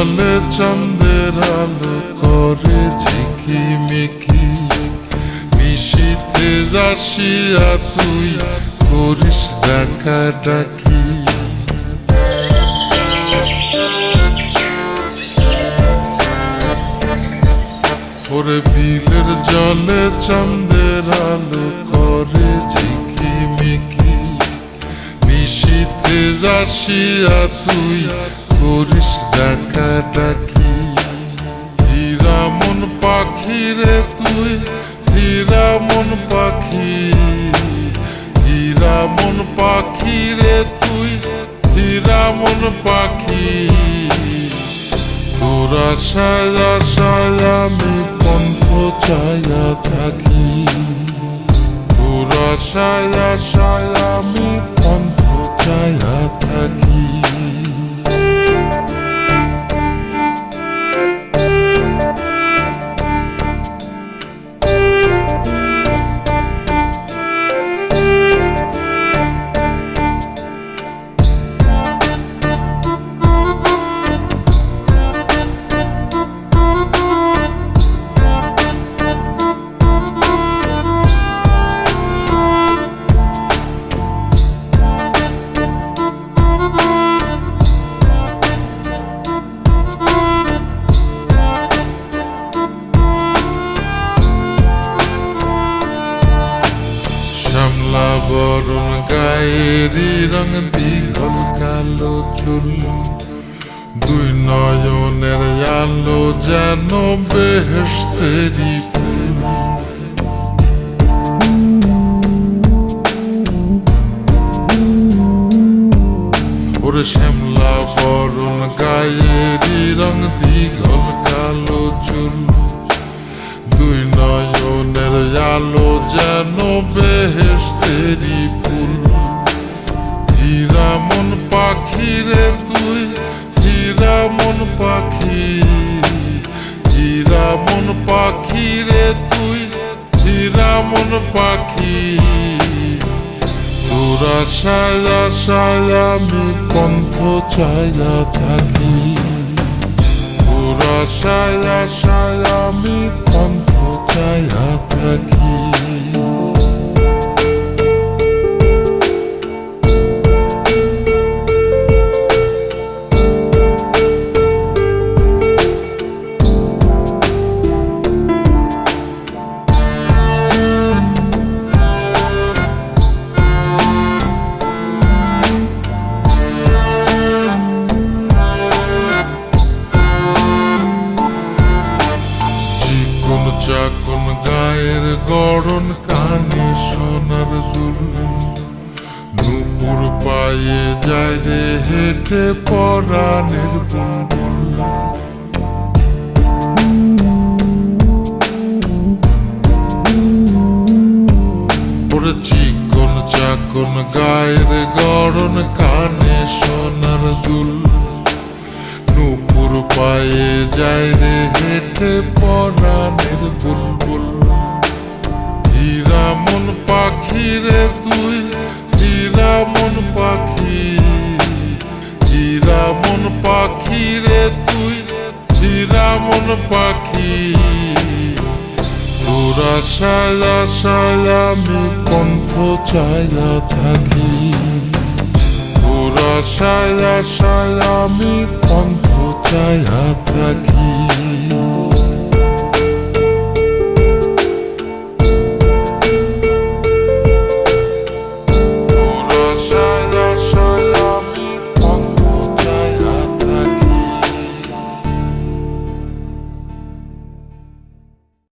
জলে চন্দ্রের আলো করে ঝিকিমিকি, নিশীথে আসিয়া তুই করিস ডাকাডাকি। ওরে বিলের জলে চন্দ্রের আলো করে ঝিকিমিকি, নিশীথে আসিয়া তুই করিস ডাকাডাকি। হীরা মন পাখি রে তুই, হীরা মন পাখি, হীরা মন পাখি রে তুই, হীরা মন পাখি। তোর আশায় আশায় আমি পন্থ চাইয়া থাকি, তোর আশায় আশায় আমি পন্থ চাইয়া থাকি। শ্যামলা বরণ গায়েরি রং দীঘল কালো চুল, দুই নয়নের আলো যেন বেহেশতেরি ফুল। ওরে শ্যামলা বরণ গায়েরি রং দীঘল কালো চুল, দুই নয়নের আলো যেন বেহেশতেরি ফুল। হীরা মন পাখি রে তুই, হীরা মন পাখি, হীরা মন পাখি রে তুই, হীরা মন পাখি। তোর আশায় আশায় আমি পন্থ চাইয়া থাকি, তোর আশায় আশায় আমি পন্থ চাইয়া থাকি। চাকন গায়ের গড়ন কানে সোনার দুল, নুপুর পায়ে যায় রে হেঁটে পরাণের বুলবুল। ওরে চিকন চাকন গায়ের গড়ন কানে সোনার দুল, নুপুর পায়ে যায় রে হেঁটে পরাণের বুলবুল। হীরা মন পাখি রে তুই, হীরা মন পাখি, হীরা মন পাখি রে তুই, হীরা মন পাখি। তোর আশায় আশায় আমি পন্থ চাইয়া থাকি, তোর আশায় আশায় আমি পন্থ চাইয়া থাকি।